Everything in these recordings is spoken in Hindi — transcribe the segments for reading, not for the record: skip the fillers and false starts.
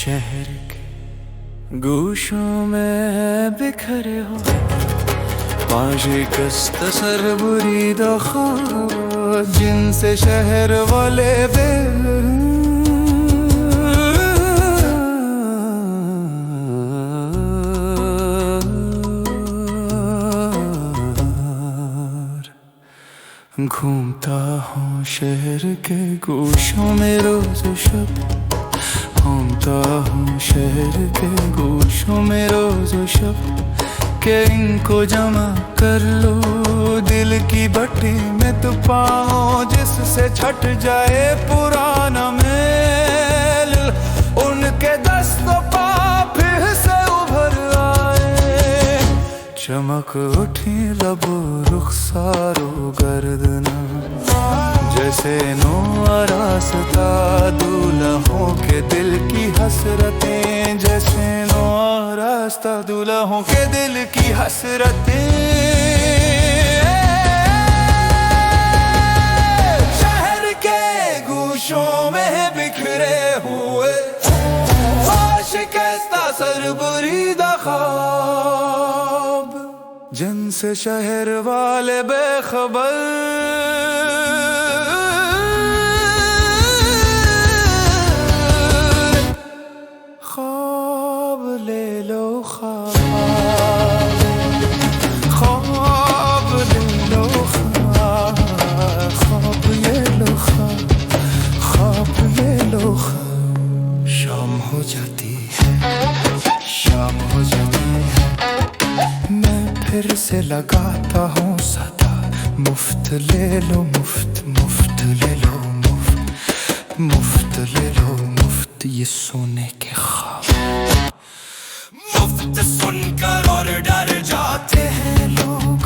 शहर के गोशों में बिखरे हो पाशिकस्त सरबुरी दखा जिनसे शहर वाले घूमता हूँ शहर के गोशों में रोज शब, घूमता हूँ शहर के गोशों में रोज शब के इनको जमा कर लो दिल की भट्टी में तो पाओ जिससे छट जाए पुराना मेल। उनके दस्तों पा फिर से उभर आए, चमक उठी लबो रुखसारो गर्दना जैसे नो आरास्ता दूल्हों के दिल की हसरतें, जैसे नो आरास्ता दूल्हों के दिल की हसरतें। शहर के गोशों में बिखरे हुए शिकस्ता सरबुरी ख्वाब जिनसे शहर वाले बेखबर। ख्वाब ले लो ख्वाब, ख्वाब ले लो ख्वाब, ख्वाब ये लो ख्वाब, ख्वाब ये लो ख्वाब। शाम हो जाती है, शाम हो जाती है, मैं फिर से लगाता हूँ सदा मुफ्त ले लो मुफ्त, मुफ्त ले लो मुफ्त, मुफ्त ले लो मुफ्त ये सोने के ख्वाब। मुफ्त सुनकर और डर जाते हैं लोग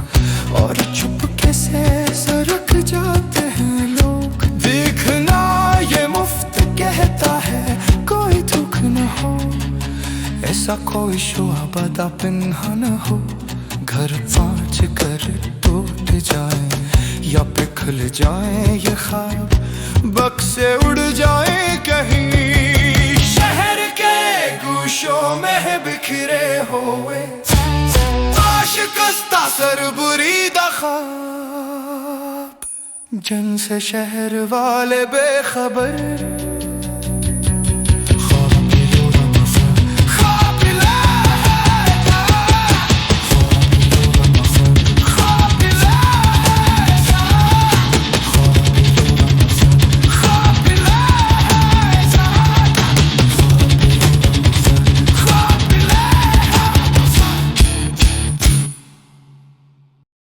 और चुपके से सरक जाते हैं लोग। देखना ये मुफ्त कहता है कोई दुख न हो, ऐसा कोई शुआबदा पिन्हा न हो। घर पाँच कर टूट जाए या पिघल जाए ये ख्वाब, बक्से उड़ जाए कहीं। शहर के गोशों में बिखरे हुए आशिकस्ता सरबुरी ख्वाब जिनसे शहर वाले बेखबर।